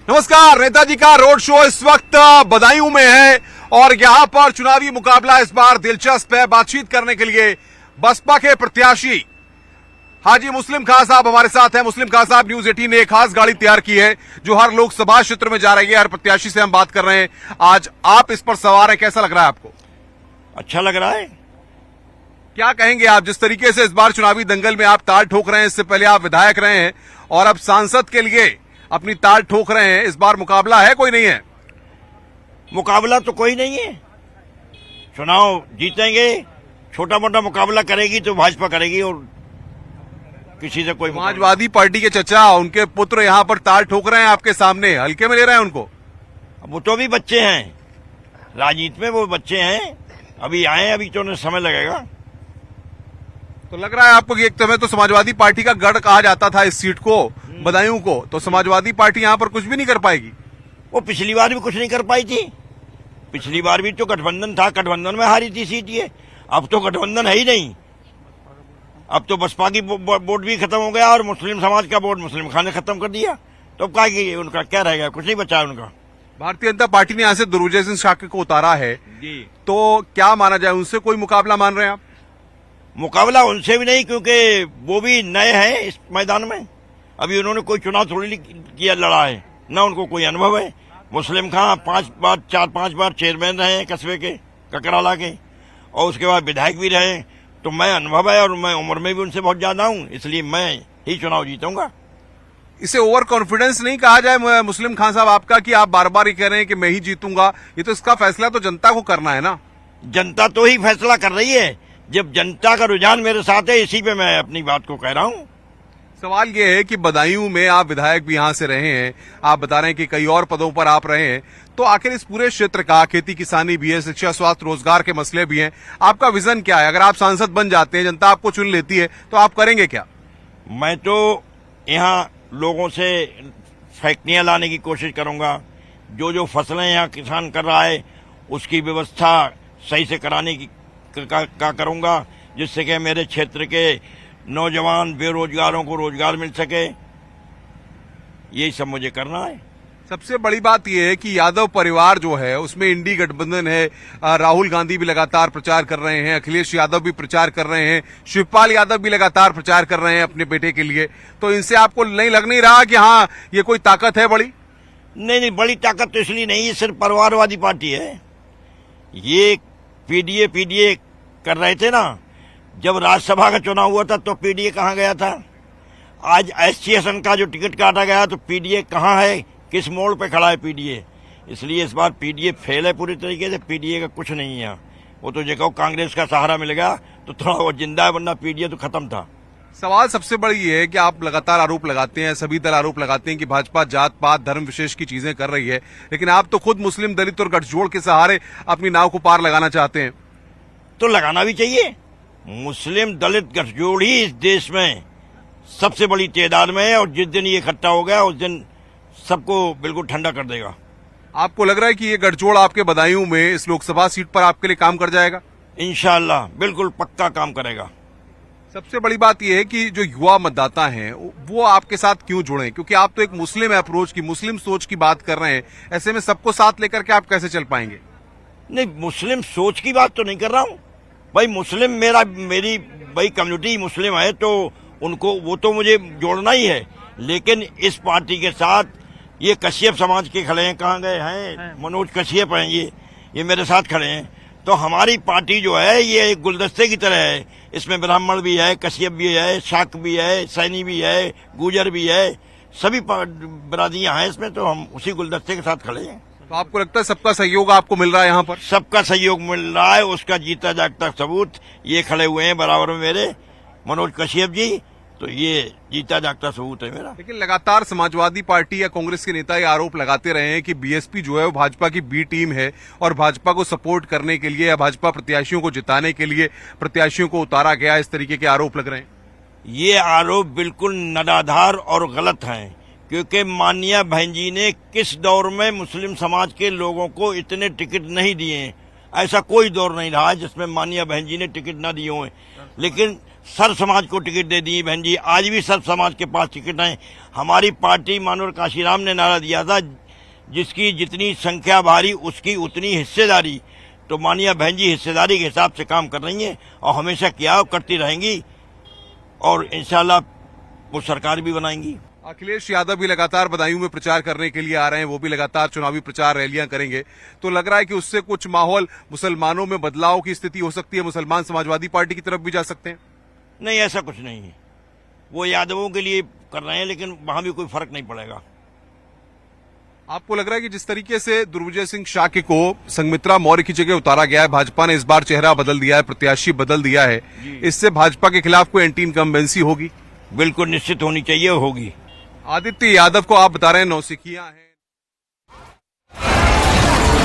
नमस्कार। नेताजी का road show इस वक्त बदायूं में है और यहां पर चुनावी मुकाबला इस बार दिलचस्प है। बातचीत करने के लिए बसपा के प्रत्याशी हाजी मुस्लिम खां साहब हमारे साथ हैं। मुस्लिम खां साहब, न्यूज 18 ने एक खास गाड़ी तैयार की है जो हर लोकसभा क्षेत्र में जा रही है। हर प्रत्याशी से हम बात कर रहे हैं। आज आप इस पर सवार हैं, कैसा लग रहा है आपको? अच्छा लग रहा है। क्या कहेंगे आप, जिस तरीके से इस बार चुनावी दंगल में आप ताल ठोक रहे हैं, इससे पहले आप विधायक रहे हैं और अब सांसद के लिए अपनी ताल ठोक रहे हैं, इस बार मुकाबला है कोई नहीं है? मुकाबला तो कोई नहीं है। चुनाव जीतेंगे, छोटा मोटा मुकाबला करेगी तो भाजपा करेगी और किसी से कोई। समाजवादी पार्टी के चचा, उनके पुत्र यहां पर ताल ठोक रहे हैं आपके सामने, हल्के में ले रहे हैं उनको? वो तो भी बच्चे हैं, राजनीति में वो बच्चे हैं, अभी आए, अभी तो उन्हें समय लगेगा। तो लग रहा है आपको कि एक समय तो समाजवादी पार्टी का गढ़ कहा जाता था इस सीट को, बदायूं को, तो समाजवादी पार्टी यहां पर कुछ भी नहीं कर पाएगी? वो पिछली बार भी कुछ नहीं कर पाई थी। पिछली बार भी तो गठबंधन था, गठबंधन में हारी थी सीट ये। अब तो गठबंधन है ही नहीं। अब तो बसपा की वोट भी खत्म हो गया और मुस्लिम समाज का वोट मुस्लिम खान ने खत्म कर दिया। तो अब क्या उनका क्या रहेगा? कुछ नहीं बचा उनका। भारतीय जनता पार्टी ने यहां से दुर्जय सिंह शाक्य को उतारा है जी, तो क्या माना जाए, उनसे कोई मुकाबला मान रहे हैं आप? मुकाबला उनसे भी नहीं, क्योंकि वो भी नए हैं इस मैदान में। अभी उन्होंने कोई चुनाव थोड़ी किया, लड़ा है, न उनको कोई अनुभव है। मुस्लिम खां 4-5 बार चेयरमैन रहे हैं कस्बे के, ककराला के, और उसके बाद विधायक भी रहे। तो मैं अनुभव है और मैं उम्र में भी उनसे बहुत ज्यादा हूं, इसलिए मैं ही चुनाव जीतूंगा। इसे ओवर कॉन्फिडेंस नहीं कहा जाए मुस्लिम खान साहब आपका, कि आप बार बार ये कह रहे हैं कि मैं ही जीतूंगा? ये तो इसका फैसला तो जनता को करना है ना। जनता तो ही फैसला कर रही है। जब जनता का रुझान मेरे साथ है, इसी पे मैं अपनी बात को कह रहा हूं। सवाल ये है कि बदायूं में आप विधायक भी यहां से रहे हैं, आप बता रहे हैं कि कई और पदों पर आप रहे हैं, तो आखिर इस पूरे क्षेत्र का खेती किसानी भी है, शिक्षा स्वास्थ्य रोजगार के मसले भी हैं, आपका विजन क्या है? अगर आप सांसद बन जाते हैं, जनता आपको चुन लेती है, तो आप करेंगे क्या? मैं तो यहाँ लोगों से फैक्ट्रियां लाने की कोशिश करूंगा। जो फसलें यहाँ किसान कर रहा है उसकी व्यवस्था सही से कराने की का करूंगा, जिससे कि मेरे क्षेत्र के नौजवान बेरोजगारों को रोजगार मिल सके। यही सब मुझे करना है। सबसे बड़ी बात यह है कि यादव परिवार जो है उसमें इंडी गठबंधन है। राहुल गांधी भी लगातार प्रचार कर रहे हैं, अखिलेश यादव भी प्रचार कर रहे हैं, शिवपाल यादव भी लगातार प्रचार कर रहे हैं अपने बेटे के लिए। तो इनसे आपको नहीं लग नहीं रहा कि हाँ ये कोई ताकत है बड़ी? नहीं, बड़ी ताकत तो इसलिए नहीं, ये सिर्फ परिवारवादी पार्टी है। ये पीडीए कर रहे थे ना, जब राज्यसभा का चुनाव हुआ था तो पीडीए कहाँ गया था? आज एसोसिएशन का जो टिकट काटा गया तो पीडीए कहाँ है? किस मोड़ पे खड़ा है पीडीए? इसलिए इस बार पीडीए फेल है पूरी तरीके से। पीडीए का कुछ नहीं है। वो तो देखो कांग्रेस का सहारा मिल गया तो थोड़ा वो जिंदा है, वरना पीडीए तो खत्म था। सवाल सबसे बड़ी ये है कि आप लगातार आरोप लगाते हैं, सभी दल आरोप लगाते हैं कि भाजपा जात पात धर्म विशेष की चीजें कर रही है, लेकिन आप तो खुद मुस्लिम दलित और गठजोड़ के सहारे अपनी नाव को पार लगाना चाहते हैं। तो लगाना भी चाहिए। मुस्लिम दलित गठजोड़ ही इस देश में सबसे बड़ी तादाद में है और जिस दिन ये इकट्ठा हो गया उस दिन सबको बिल्कुल ठंडा कर देगा। आपको लग रहा है कि ये गठजोड़ आपके बदायूं में इस लोकसभा सीट पर आपके लिए काम कर जाएगा? इंशाअल्लाह बिल्कुल पक्का काम करेगा। सबसे बड़ी बात यह है कि जो युवा मतदाता हैं वो आपके साथ क्यों जुड़े, क्योंकि आप तो एक मुस्लिम अप्रोच की, मुस्लिम सोच की बात कर रहे हैं। ऐसे में सबको साथ लेकर के आप कैसे चल पाएंगे? नहीं, मुस्लिम सोच की बात तो नहीं कर रहा हूँ भाई। मुस्लिम मेरी भाई कम्युनिटी मुस्लिम है तो उनको वो तो मुझे जोड़ना ही है। लेकिन इस पार्टी के साथ ये कश्यप समाज के खड़े हैं, कहाँ गए हैं? मनोज कश्यप हैं, ये मेरे साथ खड़े हैं। तो हमारी पार्टी जो है ये एक गुलदस्ते की तरह है। इसमें ब्राह्मण भी है, कश्यप भी है, शाक भी है, सैनी भी है, गुजर भी है, सभी बरादियां हैं इसमें। तो हम उसी गुलदस्ते के साथ खड़े हैं। तो आपको लगता है सबका सहयोग आपको मिल रहा है यहाँ पर? सबका सहयोग मिल रहा है, उसका जीता जागता सबूत ये खड़े हुए हैं बराबर में मेरे मनोज कश्यप जी। तो ये जीता जागता सबूत है मेरा। लेकिन लगातार समाजवादी पार्टी या कांग्रेस के नेता ये आरोप लगाते रहे हैं कि बीएसपी जो है वो भाजपा की बी टीम है और भाजपा को सपोर्ट करने के लिए या भाजपा प्रत्याशियों को जिताने के लिए प्रत्याशियों को उतारा गया, इस तरीके के आरोप लग रहे हैं। ये आरोप बिल्कुल निराधार और गलत हैं, क्योंकि माननीय बहन जी ने किस दौर में मुस्लिम समाज के लोगों को इतने टिकट नहीं दिए। ऐसा कोई दौर नहीं रहा जिसमें माननीय बहन जी ने टिकट न दिए हों। लेकिन सर्व समाज को टिकट दे दी बहन जी। आज भी सर्व समाज के पास टिकट है। हमारी पार्टी मानवर काशीराम ने नारा दिया था, जिसकी जितनी संख्या भारी उसकी उतनी हिस्सेदारी। तो मानिए बहन जी हिस्सेदारी के हिसाब से काम कर रही हैं और हमेशा किया करती रहेंगी और इंशाल्लाह वो सरकार भी बनाएंगी। अखिलेश यादव भी लगातार बदायूं में प्रचार करने के लिए आ रहे हैं, वो भी लगातार चुनावी प्रचार रैलियां करेंगे। तो लग रहा है कि उससे कुछ माहौल मुसलमानों में बदलाव की स्थिति हो सकती है, मुसलमान समाजवादी पार्टी की तरफ भी जा सकते हैं। नहीं, ऐसा कुछ नहीं है। वो यादवों के लिए कर रहे हैं, लेकिन वहां भी कोई फर्क नहीं पड़ेगा। आपको लग रहा है कि जिस तरीके से दुर्विजय सिंह शाक्य को संघमित्रा मौर्य की जगह उतारा गया है, भाजपा ने इस बार चेहरा बदल दिया है, प्रत्याशी बदल दिया है, इससे भाजपा के खिलाफ कोई एंटी इनकम्बेंसी होगी? बिल्कुल निश्चित होनी चाहिए, होगी। आदित्य यादव को आप बता रहे हैं नौसिखिया हैं।